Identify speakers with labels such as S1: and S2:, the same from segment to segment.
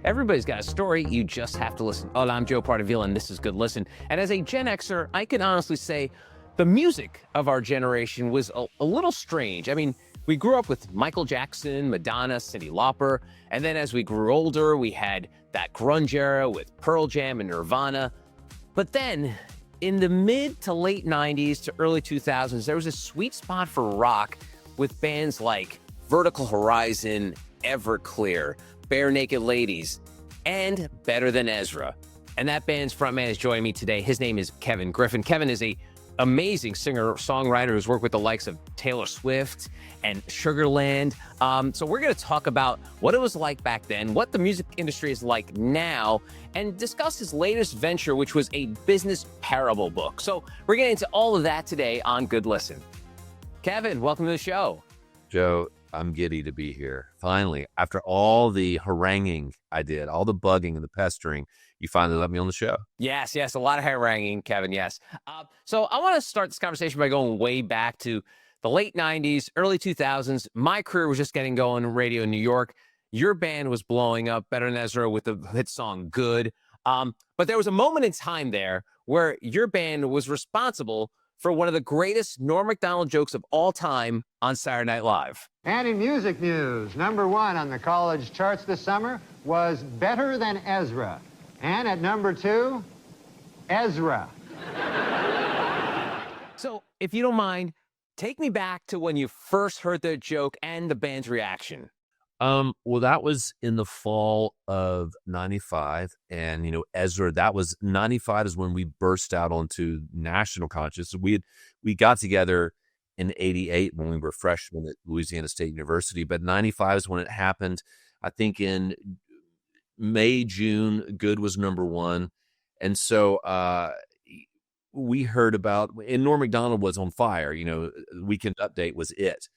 S1: Everybody's got a story. You just have to listen. Hola, I'm Joe Pardavila, and this is Good Listen. And as a Gen Xer, I can honestly say the music of our generation was a little strange. I mean, we grew up with Michael Jackson, Madonna, Cyndi Lauper, and then as we grew older, we had that grunge era with Pearl Jam and Nirvana. But then, in the mid to late 90s to early 2000s, there was a sweet spot for rock with bands like Vertical Horizon, Everclear, Bare Naked Ladies, and Better Than Ezra. And that band's frontman is joining me today. His name is Kevin Griffin. Kevin is a amazing singer-songwriter who's worked with the likes of Taylor Swift and Sugarland. So we're going to talk about what it was like back then, what the music industry is like now, and discuss his latest venture, which was a business parable book. So we're getting into all of that today on Good Listen. Kevin, welcome to the show.
S2: Joe, I'm giddy to be here. Finally, after all the haranguing I did, all the bugging and the pestering, you finally let me on the show.
S1: Yes, a lot of haranguing, Kevin, yes. So I want to start this conversation by going way back to the late 90s, early 2000s. My career was just getting going in radio in New York. Your band was blowing up, Better Than Ezra, with the hit song Good. But there was a moment in time there where your band was responsible for one of the greatest Norm Macdonald jokes of all time on Saturday Night Live.
S3: And in music news, number one on the college charts this summer was Better Than Ezra. And at number two, Ezra.
S1: So, if you don't mind, take me back to when you first heard the joke and the band's reaction.
S2: Well, that was in the fall of 95. And, Ezra, that was 95 is when we burst out onto national consciousness. We got together in 88 when we were freshmen at Louisiana State University, but 95 is when it happened. I think in May, June, Good was number one. And so we heard about, and Norm Macdonald was on fire, Weekend Update was it.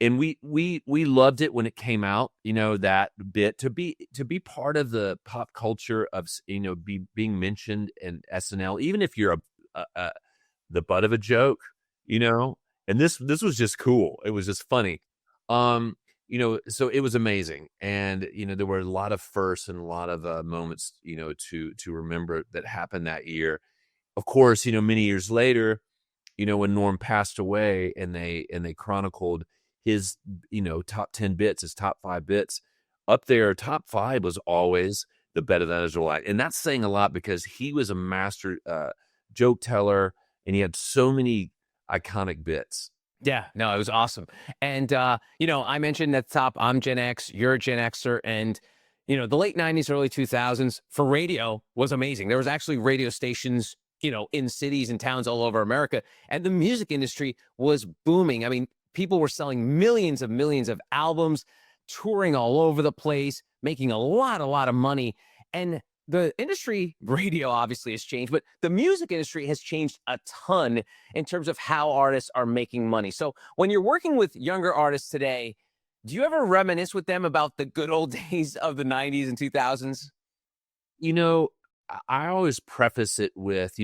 S2: And we loved it when it came out, that bit to be part of the pop culture of, being mentioned in SNL, even if you're the butt of a joke, and this was just cool. It was just funny. So it was amazing. And, there were a lot of firsts and a lot of moments, to remember that happened that year. Of course, many years later, when Norm passed away and they chronicled his, top 10 bits, his top 5 bits up there, top 5 was always the Better Than Ezra line. And that's saying a lot because he was a master joke teller and he had so many iconic bits.
S1: Yeah, no, it was awesome. And, I mentioned at the top, I'm Gen X, you're a Gen Xer, and, the late 90s, early 2000s for radio was amazing. There was actually radio stations, in cities and towns all over America, and the music industry was booming. I mean, people were selling millions of albums, touring all over the place, making a lot of money. And the industry, radio obviously has changed, but the music industry has changed a ton in terms of how artists are making money. So when you're working with younger artists today, do you ever reminisce with them about the good old days of the 90s and 2000s?
S2: I always preface it with,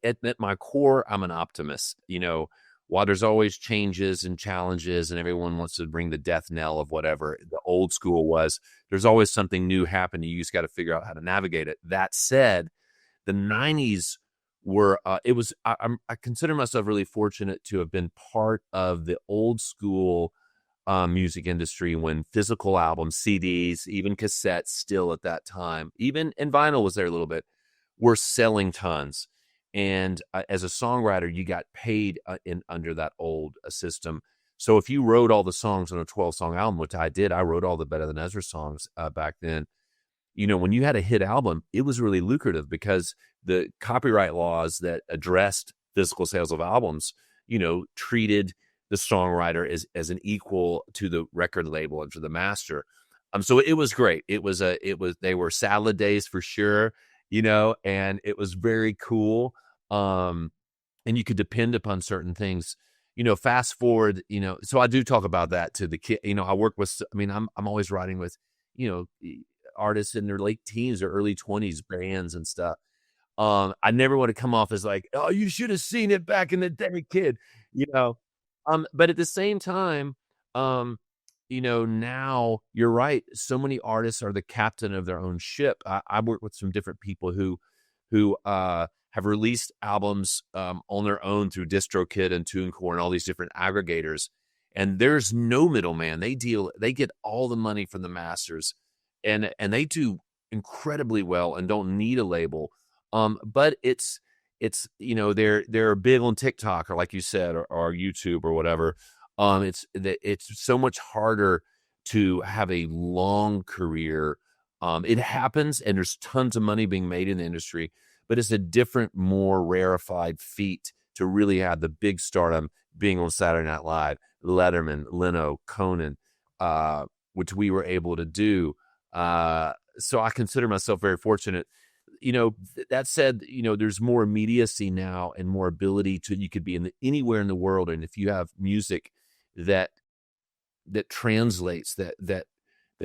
S2: at my core, I'm an optimist. While there's always changes and challenges and everyone wants to bring the death knell of whatever the old school was, there's always something new happening. You just got to figure out how to navigate it. That said, the 90s were, I consider myself really fortunate to have been part of the old school music industry when physical albums, CDs, even cassettes still at that time, and vinyl was there a little bit, were selling tons. And as a songwriter, you got paid under that old system. So if you wrote all the songs on a 12-song album, which I did, I wrote all the Better Than Ezra songs back then. When you had a hit album, it was really lucrative because the copyright laws that addressed physical sales of albums, treated the songwriter as an equal to the record label and to the master. So it was great. They were salad days for sure. And it was very cool. And you could depend upon certain things, fast forward, so I do talk about that to the kid. I work with, I'm always writing with, artists in their late teens or early 20s, bands and stuff. I never want to come off as like, oh, you should have seen it back in the day, kid, But at the same time, now you're right. So many artists are the captain of their own ship. I work with some different people who have released albums on their own through DistroKid and TuneCore and all these different aggregators. And there's no middleman. They get all the money from the masters, and they do incredibly well and don't need a label. But it's they're big on TikTok, or like you said, or YouTube or whatever. It's so much harder to have a long career. It happens, and there's tons of money being made in the industry, but it's a different, more rarefied feat to really have the big stardom, being on Saturday Night Live, Letterman, Leno, Conan, which we were able to do. So I consider myself very fortunate. That said, there's more immediacy now and more ability you could be anywhere in the world. And if you have music that translates, that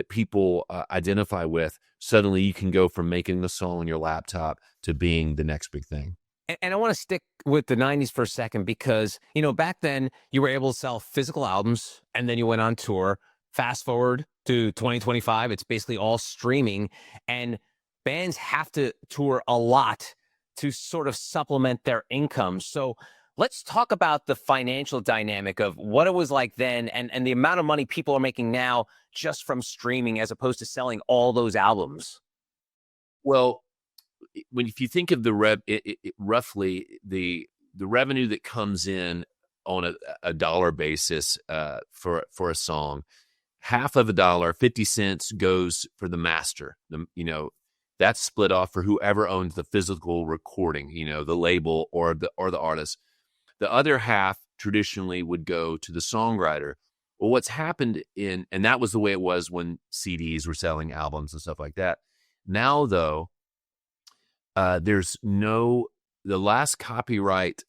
S2: people identify with, suddenly you can go from making the song on your laptop to being the next big thing.
S1: And I want to stick with the 90s for a second because, back then you were able to sell physical albums and then you went on tour. Fast forward to 2025, it's basically all streaming, and bands have to tour a lot to sort of supplement their income. So let's talk about the financial dynamic of what it was like then and the amount of money people are making now just from streaming as opposed to selling all those albums.
S2: Well, if you think of roughly the revenue that comes in on a dollar basis for a song, half of $1, 50 cents goes for the master. That's split off for whoever owns the physical recording, the label or the artist. The other half traditionally would go to the songwriter. Well, what's happened and that was the way it was when CDs were selling albums and stuff like that. Now, though, the last copyright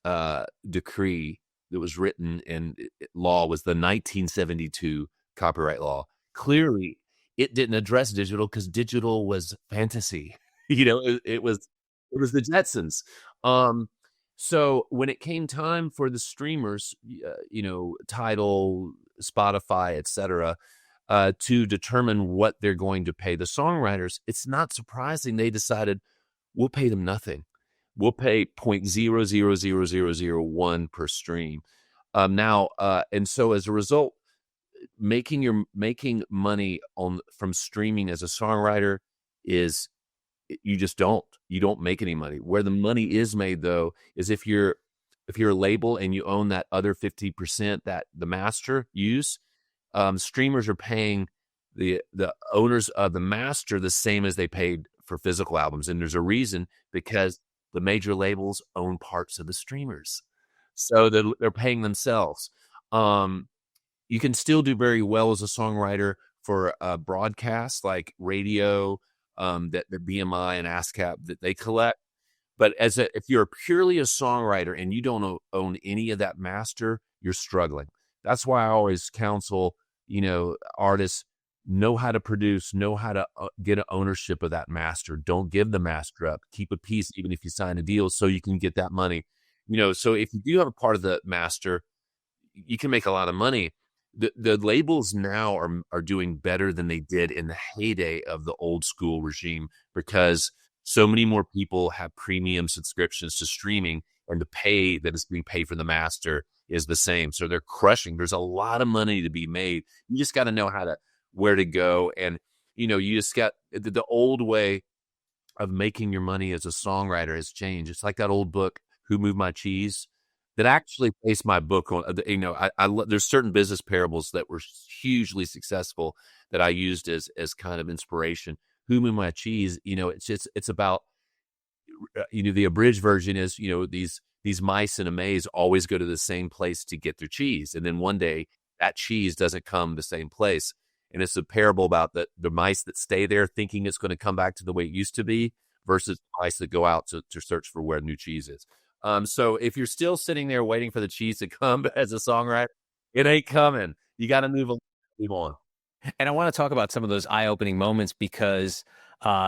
S2: decree that was written in law was the 1972 copyright law. Clearly, it didn't address digital because digital was fantasy. It was the Jetsons. So when it came time for the streamers, Tidal, Spotify, etc., to determine what they're going to pay the songwriters, it's not surprising they decided we'll pay them nothing. We'll pay 0.0000001 per stream. And so as a result, making money from streaming as a songwriter is you don't make any money. Where the money is made, though, is if you're a label and you own that other 50% that the master use, streamers are paying the owners of the master the same as they paid for physical albums. And there's a reason, because the major labels own parts of the streamers, so they're paying themselves. You can still do very well as a songwriter for broadcasts like radio, that the BMI and ASCAP that they collect. But if you're purely a songwriter and you don't own any of that master, you're struggling. That's why I always counsel, artists, know how to produce, know how to get an ownership of that master. Don't give the master up. Keep a piece, even if you sign a deal, so you can get that money. So if you do have a part of the master, you can make a lot of money. The labels now are doing better than they did in the heyday of the old school regime, because so many more people have premium subscriptions to streaming, and the pay that is being paid for the master is the same. So they're crushing. There's a lot of money to be made. You just got to know where to go. And, you just got the old way of making your money as a songwriter has changed. It's like that old book, Who Moved My Cheese, that actually based my book on, there's certain business parables that were hugely successful that I used as kind of inspiration. Who Moved My Cheese, it's about, the abridged version is, these mice in a maze always go to the same place to get their cheese. And then one day that cheese doesn't come the same place. And it's a parable about the mice that stay there thinking it's going to come back to the way it used to be, versus mice that go out to search for where new cheese is. So if you're still sitting there waiting for the cheese to come as a songwriter, it ain't coming. You got to move on.
S1: And I want to talk about some of those eye-opening moments because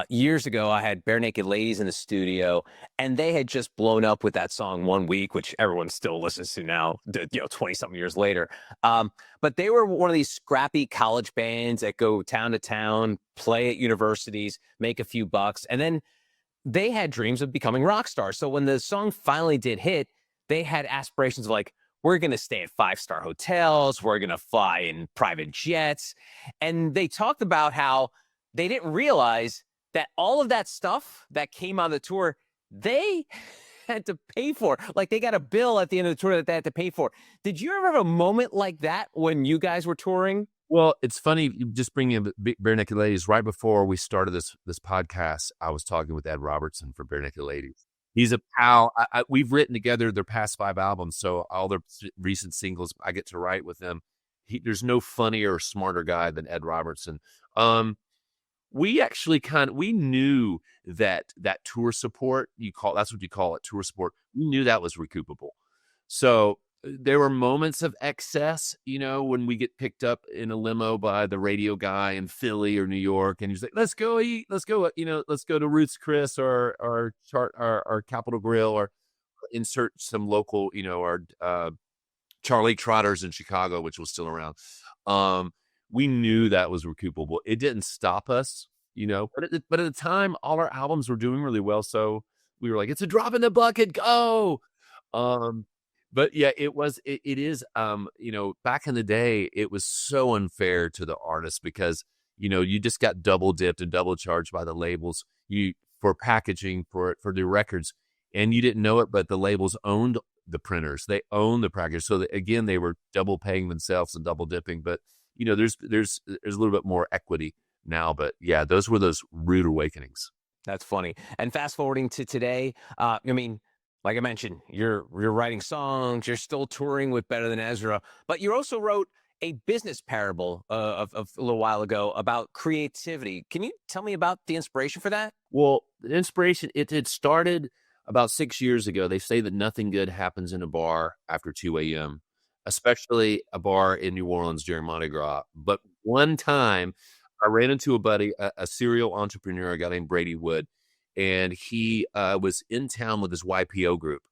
S1: Years ago, I had Bare Naked Ladies in the studio, and they had just blown up with that song One Week, which everyone still listens to now, 20 something years later. But they were one of these scrappy college bands that go town to town, play at universities, make a few bucks. And then they had dreams of becoming rock stars. So when the song finally did hit, they had aspirations of like, we're going to stay at 5-star hotels. We're going to fly in private jets. And they talked about how they didn't realize that all of that stuff that came on the tour, they had to pay for. Like they got a bill at the end of the tour that they had to pay for. Did you ever have a moment like that when you guys were touring?
S2: Well, it's funny, just bringing in Bare Naked Ladies. Right before we started this podcast, I was talking with Ed Robertson for Bare Naked Ladies. He's a pal. We've written together their past 5 albums, so all their recent singles I get to write with them. There's no funnier or smarter guy than Ed Robertson. We actually we knew that tour support, that's what you call it, tour support. We knew that was recoupable. So there were moments of excess, when we get picked up in a limo by the radio guy in Philly or New York, and he's like, let's go eat, let's go to Ruth's Chris or Capitol Grill, or insert some local, or Charlie Trotter's in Chicago, which was still around. We knew that was recoupable. It didn't stop us, but at the time, all our albums were doing really well. So we were like, it's a drop in the bucket, go. But yeah, it is, back in the day, it was so unfair to the artists because, you just got double dipped and double charged by the labels for packaging for the records. And you didn't know it, but the labels owned the printers. They owned the package. So again, they were double paying themselves and double dipping. But, there's a little bit more equity now. But yeah, those were those rude awakenings.
S1: That's funny. And fast forwarding to today, like I mentioned, you're writing songs, you're still touring with Better Than Ezra, but you also wrote a business parable of a little while ago about creativity. Can you tell me about the inspiration for that?
S2: Well, the inspiration, it started about 6 years ago. They say that nothing good happens in a bar after 2 a.m., especially a bar in New Orleans during Mardi Gras. But one time I ran into a buddy, a serial entrepreneur, a guy named Brady Wood, and he was in town with his YPO group.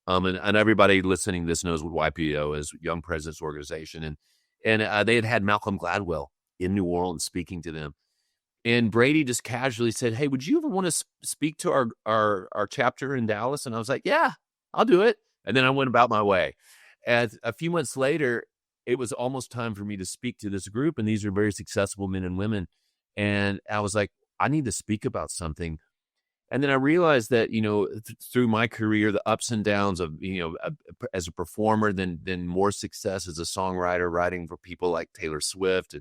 S2: And everybody listening to this knows what YPO is, Young Presidents Organization. And they had Malcolm Gladwell in New Orleans speaking to them. And Brady just casually said, hey, would you ever want to speak to our chapter in Dallas? And I was like, yeah, I'll do it. And then I went about my way. And a few months later, it was almost time for me to speak to this group. And these are very successful men and women. And I was like, I need to speak about something. And then I realized that, through my career, the ups and downs of, as a performer, then more success as a songwriter, writing for people like Taylor Swift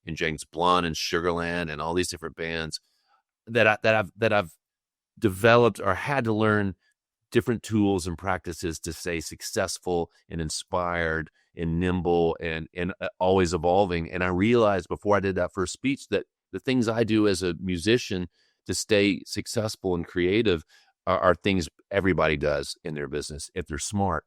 S2: and James Blunt and Sugarland and all these different bands, that I've developed or had to learn different tools and practices to stay successful and inspired and nimble and always evolving. And I realized before I did that first speech that the things I do as a musician to stay successful and creative are things everybody does in their business if they're smart.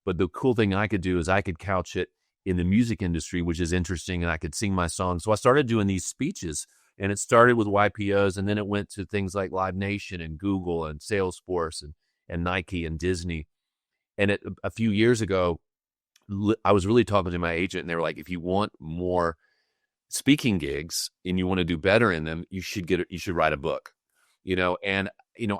S2: But the cool thing I could do is I could couch it in the music industry, which is interesting, and I could sing my songs. So I started doing these speeches, and it started with YPOs, and then it went to things like Live Nation and Google and Salesforce and Nike and Disney. And a few years ago, I was really talking to my agent, and they were like, if you want more speaking gigs and you want to do better in them, you should write a book, and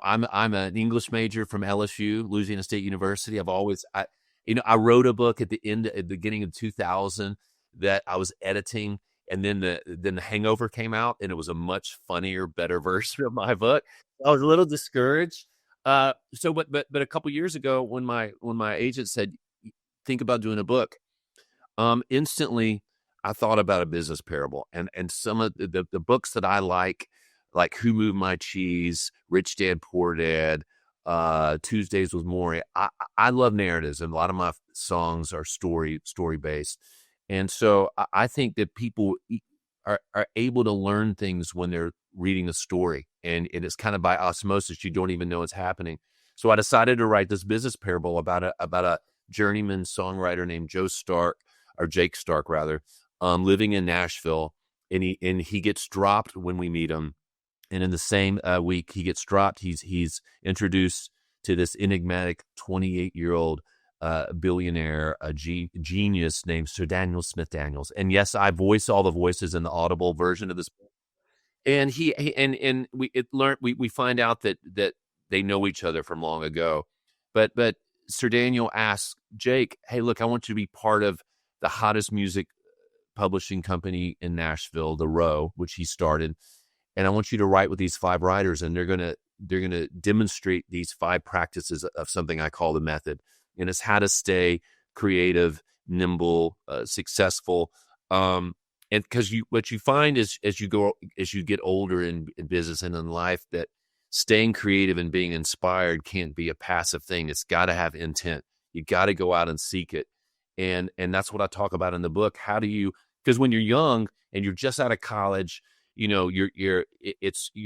S2: I'm an English major from LSU, Louisiana State University. I wrote a book at the beginning of 2000 that I was editing, and then the Hangover came out, and it was a much funnier, better version of my book. I was a little discouraged. But a couple years ago, when my agent said, think about doing a book, instantly I thought about a business parable, and some of the books that I like Who Moved My Cheese, Rich Dad Poor Dad, Tuesdays with Morrie. I love narratives, and a lot of my songs are story based. And so I think that people are able to learn things when they're reading a story, and it's kind of by osmosis. You don't even know it's happening. So I decided to write this business parable about a journeyman songwriter named Jake Stark rather, living in Nashville, and he gets dropped when we meet him, And in the same week, he gets dropped. He's introduced to this enigmatic 28-year-old billionaire, genius named Sir Daniel Smith Daniels. And yes, I voice all the voices in the Audible version of this. And we find out that they know each other from long ago. But Sir Daniel asks Jake, hey, look, I want you to be part of the hottest music publishing company in Nashville, The Row, which he started. And I want you to write with these 5 writers, and they're gonna demonstrate these 5 practices of something I call the method. And it's how to stay creative, nimble, successful. And because what you find is as you get older in business and in life, that staying creative and being inspired can't be a passive thing. It's got to have intent. You got to go out and seek it. And that's what I talk about in the book. How do you, because when you're young and you're just out of college, you know, you're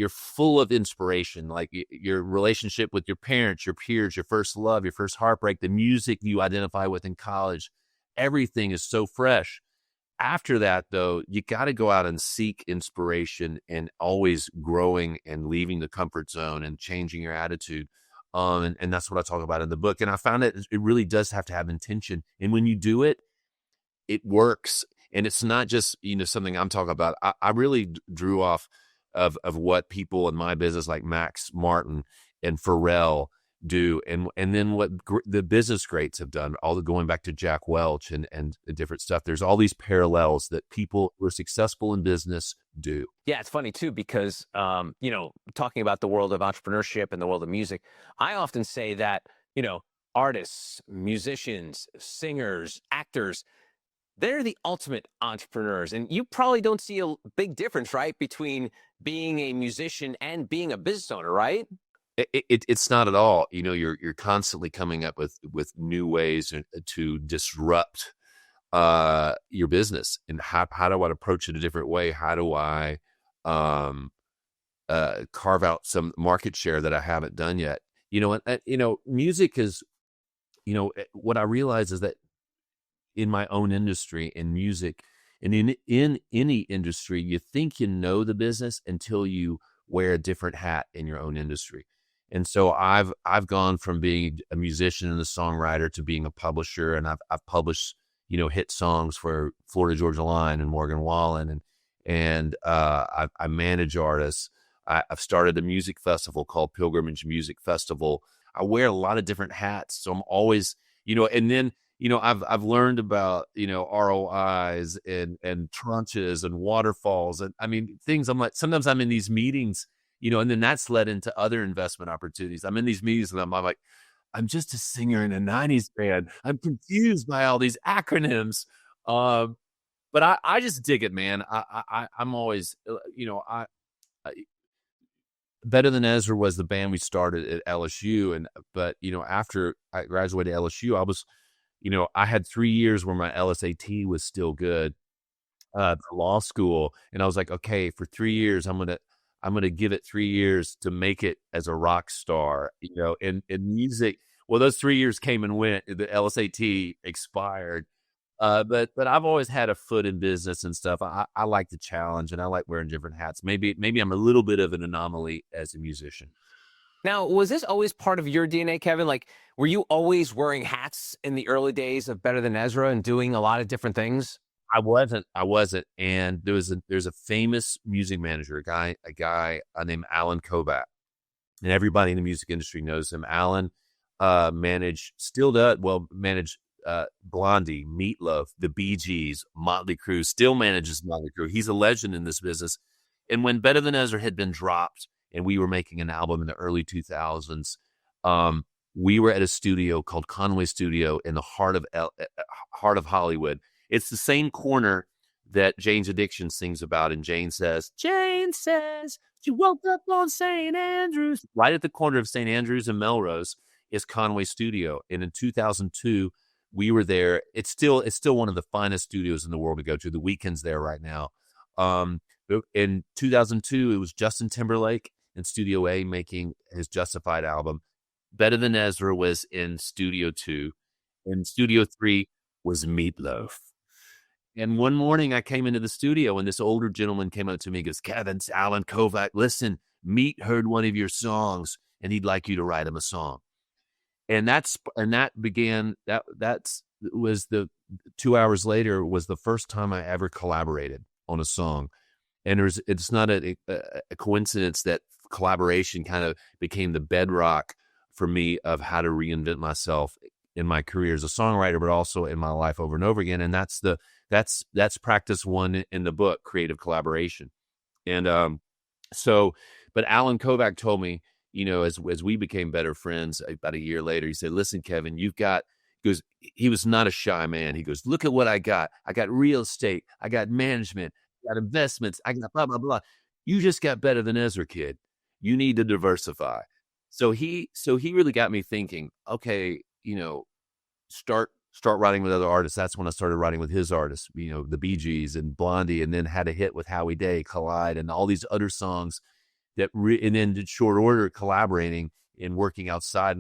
S2: full of inspiration, like your relationship with your parents, your peers, your first love, your first heartbreak, the music you identify with in college, everything is so fresh. After that, though, you got to go out and seek inspiration, and always growing and leaving the comfort zone and changing your attitude. And that's what I talk about in the book. And I found that it really does have to have intention. And when you do it, it works. And it's not just, something I'm talking about. I really drew off of what people in my business like Max Martin and Pharrell do, and then what the business greats have done, all the going back to Jack Welch and the different stuff. There's all these parallels that people who are successful in business do.
S1: Yeah, it's funny too, because talking about the world of entrepreneurship and the world of music, I often say that artists, musicians, singers, actors, they're the ultimate entrepreneurs. And you probably don't see a big difference, right, between being a musician and being a business owner, right?
S2: It's not at all. You're constantly coming up with new ways to disrupt your business. And how do I approach it a different way? How do I carve out some market share that I haven't done yet? Music is, what I realize is that in my own industry, in music, and in any industry, you think you know the business until you wear a different hat in your own industry. And so I've gone from being a musician and a songwriter to being a publisher, and I've published hit songs for Florida Georgia Line and Morgan Wallen, and I manage artists. I've started a music festival called Pilgrimage Music Festival. I wear a lot of different hats, so I'm always and then I've learned about ROIs and tranches and waterfalls, and I mean things. I'm like, sometimes I'm in these meetings. And then that's led into other investment opportunities. I'm in these meetings and I'm like, I'm just a singer in a 90s band. I'm confused by all these acronyms. But I just dig it, man. I'm always, Better Than Ezra was the band we started at LSU. But after I graduated LSU, I was, I had 3 years where my LSAT was still good, for law school. And I was like, okay, for 3 years, I'm going to give it 3 years to make it as a rock star, in music. Well, those 3 years came and went. The LSAT expired. But I've always had a foot in business and stuff. I like the challenge, and I like wearing different hats. Maybe I'm a little bit of an anomaly as a musician.
S1: Now, was this always part of your DNA, Kevin? Like, were you always wearing hats in the early days of Better Than Ezra and doing a lot of different things?
S2: I wasn't. And there's a famous music manager, a guy named Alan Kovac, and everybody in the music industry knows him. Alan managed Blondie, Meatloaf, the Bee Gees, Motley Crue, still manages Motley Crue. He's a legend in this business. And when Better Than Ezra had been dropped and we were making an album in the early 2000s, we were at a studio called Conway Studio in the heart of Hollywood. It's the same corner that Jane's Addiction sings about. And Jane says, she woke up on St. Andrews. Right at the corner of St. Andrews and Melrose is Conway Studio. And in 2002, we were there. It's still one of the finest studios in the world to go to. The Weeknd's there right now. In 2002, it was Justin Timberlake in Studio A making his Justified album. Better Than Ezra was in Studio 2. In Studio 3 was Meatloaf. And one morning I came into the studio and this older gentleman came up to me and goes, Kevin, it's Alan Kovac. Listen, Meat heard one of your songs and he'd like you to write him a song. And that was the 2 hours later was the first time I ever collaborated on a song. And it's not a coincidence that collaboration kind of became the bedrock for me of how to reinvent myself in my career as a songwriter, but also in my life over and over again. And that's practice one in the book, creative collaboration. And but Alan Kovac told me, as we became better friends about a year later, he said, listen, Kevin, he was not a shy man. He goes, look at what I got. I got real estate. I got management. I got investments. I got blah, blah, blah. You just got Better Than Ezra, kid. You need to diversify. So he really got me thinking, okay, start writing with other artists. That's when I started writing with his artists, the Bee Gees and Blondie, and then had a hit with Howie Day, Collide, and all these other songs and then in short order, collaborating and working outside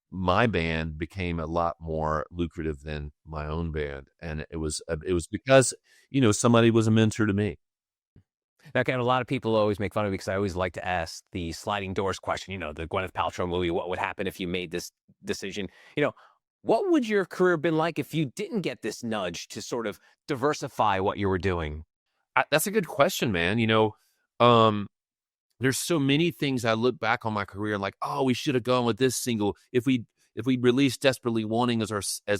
S2: my band became a lot more lucrative than my own band. And it was because, somebody was a mentor to me.
S1: Now, Kevin, a lot of people always make fun of me because I always like to ask the sliding doors question, the Gwyneth Paltrow movie, what would happen if you made this decision? What would your career have been like if you didn't get this nudge to sort of diversify what you were doing?
S2: That's a good question, man. There's so many things I look back on my career and like, oh, we should have gone with this single. If we released Desperately Wanting as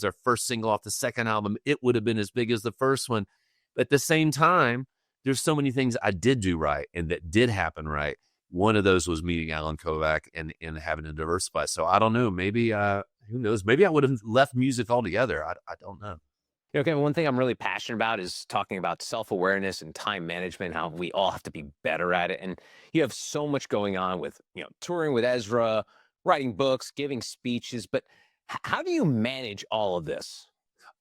S2: our first single off the second album, it would have been as big as the first one. But at the same time, there's so many things I did do right and that did happen right. One of those was meeting Alan Kovac and having to diversify. So I don't know. Maybe, who knows? Maybe I would have left music altogether. I don't know.
S1: Kevin, one thing I'm really passionate about is talking about self-awareness and time management, how we all have to be better at it. And you have so much going on with, touring with Ezra, writing books, giving speeches. But how do you manage all of this?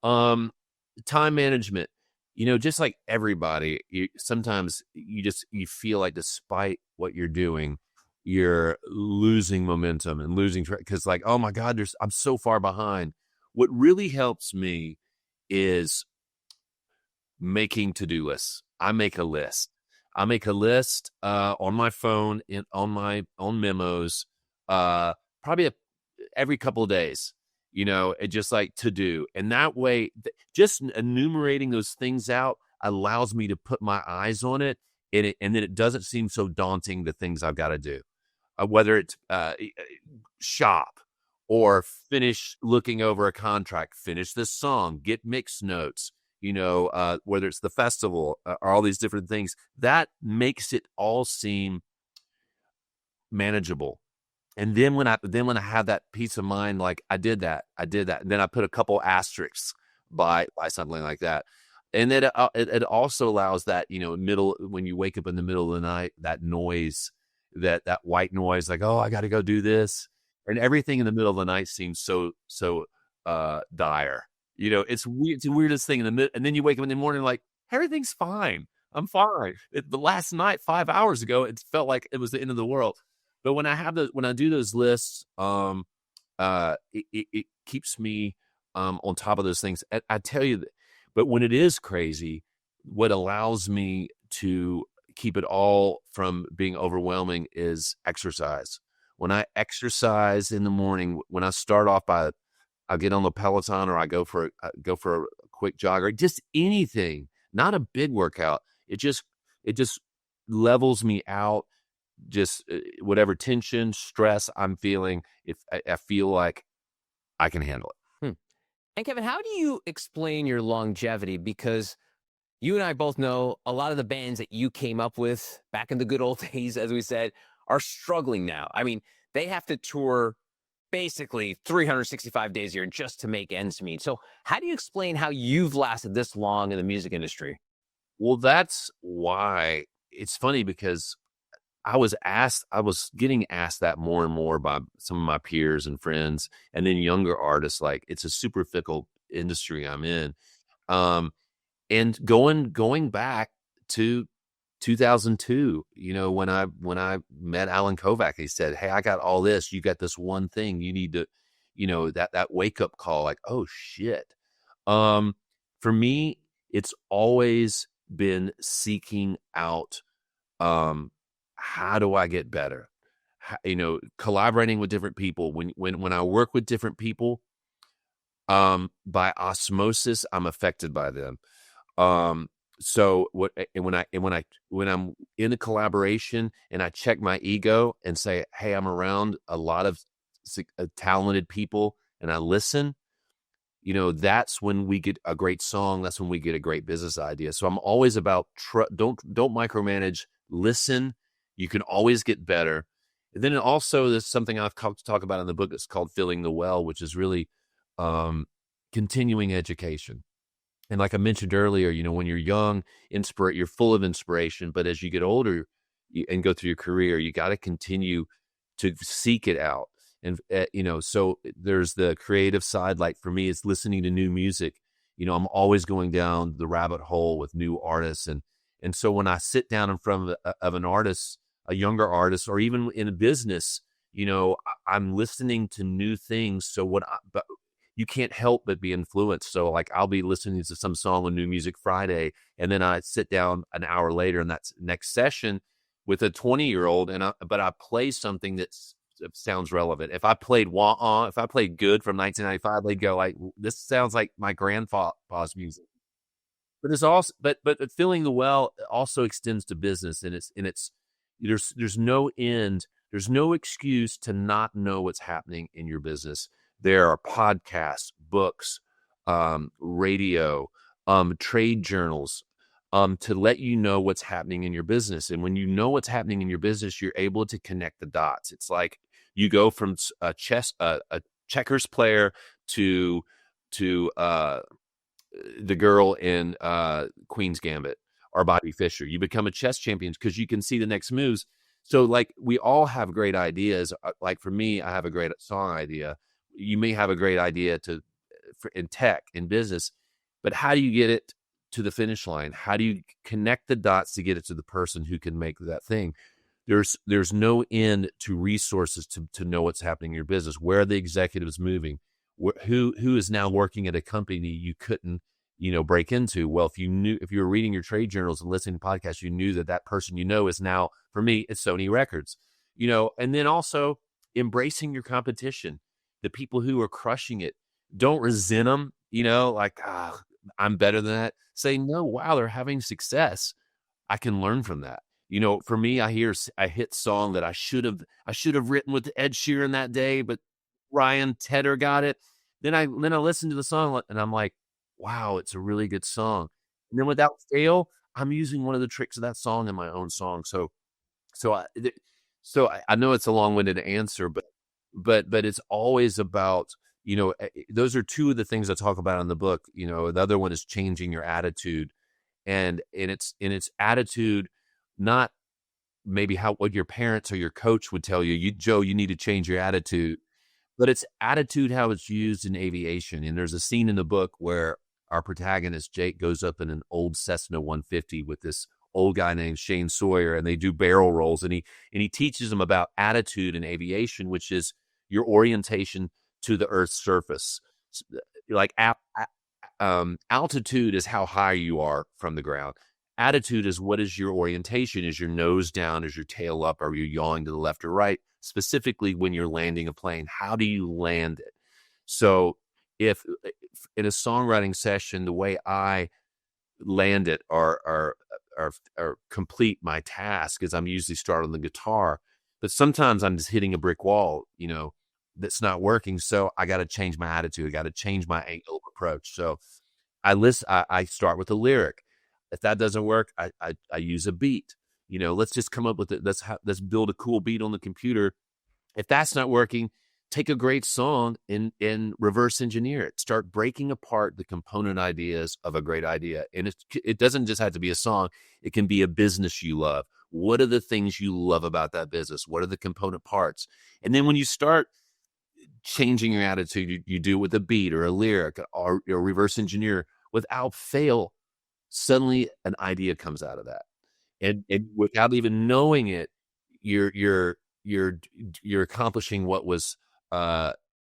S2: Time management, just like everybody, sometimes you feel like despite what you're doing, you're losing momentum and losing track because like, oh my God, I'm so far behind. What really helps me is making to-do lists. I make a list on my phone on memos, probably every couple of days, it just like to do. And that way, just enumerating those things out allows me to put my eyes on it and then it doesn't seem so daunting, the things I've got to do, whether it's shop, or finish looking over a contract, finish this song, get mix notes, whether it's the festival or all these different things, that makes it all seem manageable. And then when I have that peace of mind, like I did that, and then I put a couple asterisks by something like that. And then it also allows that, when you wake up in the middle of the night, that noise, that white noise, like, oh, I got to go do this. And everything in the middle of the night seems so dire. It's weird. It's the weirdest thing in the middle. And then you wake up in the morning like, everything's fine. I'm fine. The last night, 5 hours ago, it felt like it was the end of the world. But when I do those lists, it keeps me on top of those things. I tell you, but when it is crazy, what allows me to keep it all from being overwhelming is exercise. When I exercise in the morning, when I start off I'll get on the Peloton or I go for a quick jog or just anything, not a big workout. It just levels me out. Just whatever tension, stress I'm feeling, if I feel like I can handle it.
S1: And Kevin, how do you explain your longevity? Because you and I both know a lot of the bands that you came up with back in the good old days, as we said, are struggling now. I mean, they have to tour basically 365 days a year just to make ends meet. So how do you explain how you've lasted this long in the music industry?
S2: Well, that's why it's funny because I was getting asked that more and more by some of my peers and friends, and then younger artists. Like, it's a super fickle industry I'm in. And going back to 2002, when I met Alan Kovac, he said, hey, I got all this. You got this one thing. You need to, that wake up call, like, oh shit. For me, it's always been seeking out, how do I get better? Collaborating with different people. When I work with different people, by osmosis, I'm affected by them. So when I'm in a collaboration and I check my ego and say, hey, I'm around a lot of talented people and I listen, that's when we get a great song. That's when we get a great business idea. So I'm always about don't micromanage, listen. You can always get better. And then also there's something I've talk about in the book. It's called Filling the Well, which is really continuing education. And like I mentioned earlier, when you're young, you're full of inspiration. But as you get older and go through your career, you got to continue to seek it out. And, so there's the creative side. Like for me, it's listening to new music. I'm always going down the rabbit hole with new artists. And so when I sit down in front of an artist, a younger artist, or even in a business, I'm listening to new things. So but you can't help but be influenced. So like I'll be listening to some song on New Music Friday, and then I sit down an hour later in that next session with a 20-year-old, but I play something that sounds relevant. If I played if I played Good from 1995, they'd go like, this sounds like my grandpa's music. But it's also, but Filling the Well also extends to business, and there's no end. There's no excuse to not know what's happening in your business. There are podcasts, books, radio, trade journals, to let you know what's happening in your business. And when you know what's happening in your business, you're able to connect the dots. It's like you go from a checkers player to the girl in Queen's Gambit or Bobby Fischer. You become a chess champion because you can see the next moves. So like we all have great ideas. Like for me, I have a great song idea. You may have a great idea in tech, in business, but how do you get it to the finish line? How do you connect the dots to get it to the person who can make that thing? There's no end to resources to know what's happening in your business. Where are the executives moving? Who is now working at a company you couldn't, break into? Well, if you were reading your trade journals and listening to podcasts, you knew that person is now, for me, it's Sony Records, and then also embracing your competition, the people who are crushing it. Don't resent them, like, I'm better than that. Say, no, wow, they're having success. I can learn from that. For me, I hear a hit song that I should have written with Ed Sheeran that day, but Ryan Tedder got it. Then I listen to the song and I'm like, wow, it's a really good song. And then without fail, I'm using one of the tricks of that song in my own song. So I know it's a long-winded answer, but it's always about, those are two of the things I talk about in the book. The other one is changing your attitude, and it's attitude, not maybe what your parents or your coach would tell you, Joe, you need to change your attitude, but it's attitude, how it's used in aviation. And there's a scene in the book where our protagonist, Jake, goes up in an old Cessna 150 with this old guy named Shane Sawyer, and they do barrel rolls, and he teaches them about attitude in aviation, which is your orientation to the Earth's surface. Like altitude is how high you are from the ground. Attitude is what is your orientation? Is your nose down? Is your tail up? Are you yawing to the left or right? Specifically, when you're landing a plane, how do you land it? So if in a songwriting session, the way I land it or complete my task is I'm usually start on the guitar, but sometimes I'm just hitting a brick wall, that's not working. So I got to change my attitude. I got to change my angle of approach. So I start with a lyric. If that doesn't work, I use a beat. Let's just come up with it. Let's build a cool beat on the computer. If that's not working, take a great song and reverse engineer it. Start breaking apart the component ideas of a great idea. And it doesn't just have to be a song. It can be a business you love. What are the things you love about that business? What are the component parts? And then when you start changing your attitude, you do it with a beat or a lyric or reverse engineer. Without fail, suddenly an idea comes out of that. And without even knowing it, you're accomplishing what was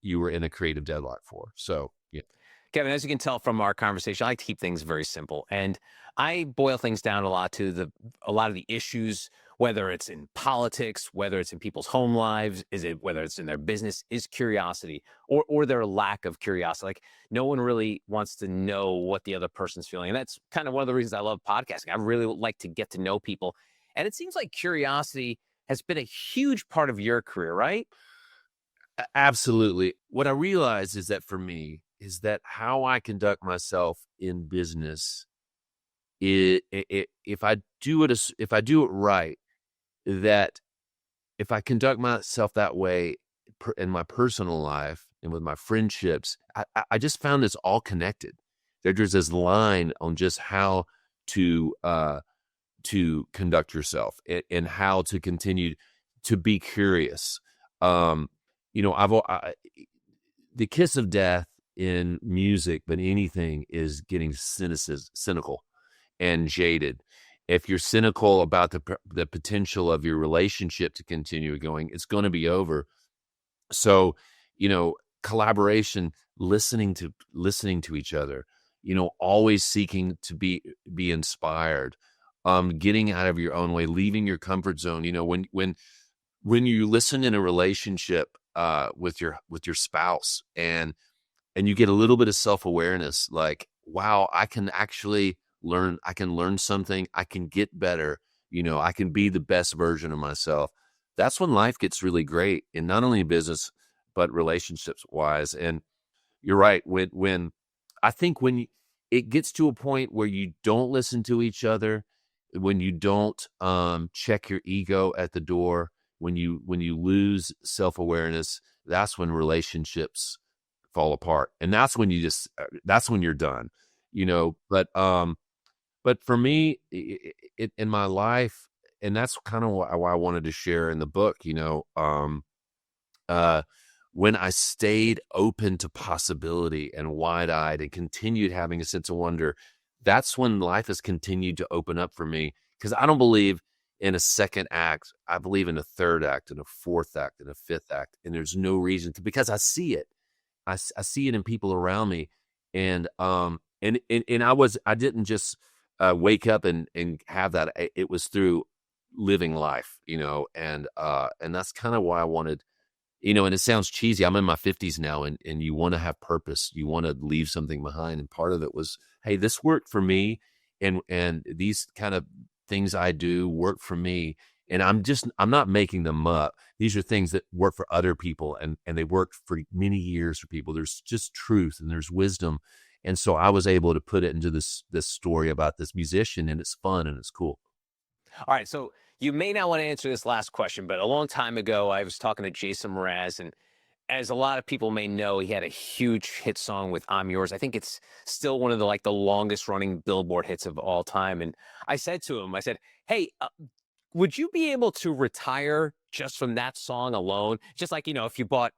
S2: you were in a creative deadlock for. So yeah.
S1: Kevin, as you can tell from our conversation, I like to keep things very simple, and I boil things down a lot to a lot of the issues whether it's in politics, whether it's in people's home lives, whether it's in their business, is curiosity or their lack of curiosity. Like no one really wants to know what the other person's feeling. And that's kind of one of the reasons I love podcasting. I really like to get to know people. And it seems like curiosity has been a huge part of your career, right?
S2: Absolutely. What I realize is that for me is that how I conduct myself in business, if I do it right, that if I conduct myself that way in my personal life and with my friendships, I just found it's all connected. There's this line on just how to conduct yourself and how to continue to be curious. The kiss of death in music, but anything, is getting cynical and jaded. If you're cynical about the potential of your relationship to continue going, it's going to be over. So, collaboration, listening to each other, always seeking to be inspired, getting out of your own way, leaving your comfort zone. When you listen in a relationship with your spouse and you get a little bit of self-awareness, like, wow, I can learn something, I can get better, I can be the best version of myself. That's when life gets really great, and not only business, but relationships wise. And you're right. When it gets to a point where you don't listen to each other, when you don't check your ego at the door, when you lose self-awareness, that's when relationships fall apart. And that's when you're done, but for me, in my life, and that's kind of why I wanted to share in the book, when I stayed open to possibility and wide-eyed and continued having a sense of wonder, that's when life has continued to open up for me. Because I don't believe in a second act. I believe in a third act and a fourth act and a fifth act. And there's no reason to, because I see it. I see it in people around me. And I didn't just wake up and have that. It was through living life, and that's kind of why I wanted, and it sounds cheesy. I'm in my 50s now, and you want to have purpose. You want to leave something behind. And part of it was, hey, this worked for me. And these kind of things I do work for me. And I'm not making them up. These are things that work for other people, and they worked for many years for people. There's just truth and there's wisdom. And so I was able to put it into this story about this musician, and it's fun and it's cool.
S1: All right. So you may not want to answer this last question, but a long time ago, I was talking to Jason Mraz, and as a lot of people may know, he had a huge hit song with I'm Yours. I think it's still one of the longest running Billboard hits of all time. And I said to him, hey, would you be able to retire just from that song alone? Just like, if you bought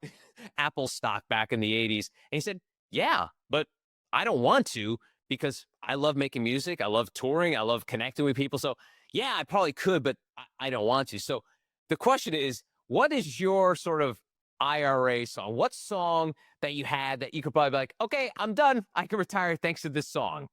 S1: Apple stock back in the 80s. And he said, yeah, but I don't want to, because I love making music. I love touring. I love connecting with people. So yeah, I probably could, but I don't want to. So the question is, what is your sort of IRA song? What song that you had that you could probably be like, okay, I'm done, I can retire thanks to this song?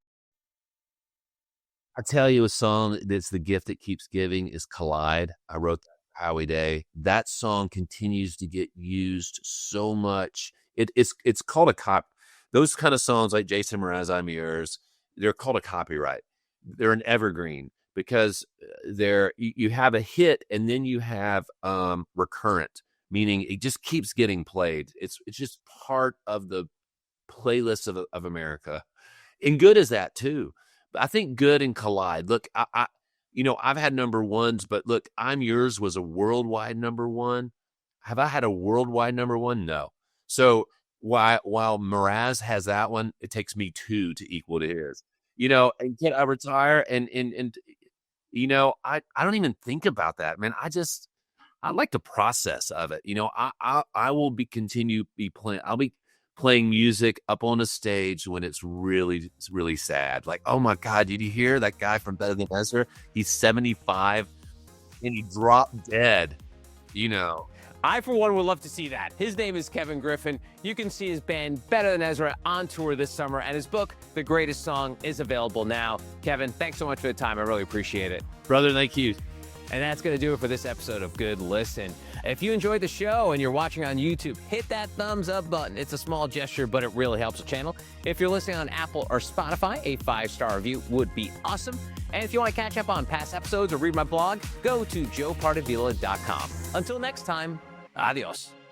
S2: I tell you, a song that's the gift that keeps giving is Collide. I wrote that Howie Day. That song continues to get used so much. It's called a cop. Those kind of songs like Jason Mraz, I'm Yours, they're called a copyright. They're an evergreen because you have a hit and then you have recurrent, meaning it just keeps getting played. It's just part of the playlist of America. And good is that too. But I think good and Collide. Look, I've had number ones, but look, I'm Yours was a worldwide number one. Have I had a worldwide number one? No. So while Mraz has that one, it takes me two to equal to his. And can I retire? And I don't even think about that, man. I like the process of it. I will continue playing. I'll be playing music up on a stage when it's really, really sad. Like, oh my God, did you hear that guy from Better Than Ezra? He's 75 and he dropped dead,
S1: I, for one, would love to see that. His name is Kevin Griffin. You can see his band Better Than Ezra on tour this summer, and his book, The Greatest Song, is available now. Kevin, thanks so much for the time. I really appreciate it.
S2: Brother, thank you.
S1: And that's going to do it for this episode of Good Listen. If you enjoyed the show and you're watching on YouTube, hit that thumbs up button. It's a small gesture, but it really helps the channel. If you're listening on Apple or Spotify, a 5-star review would be awesome. And if you want to catch up on past episodes or read my blog, go to joepardavila.com. Until next time, adios.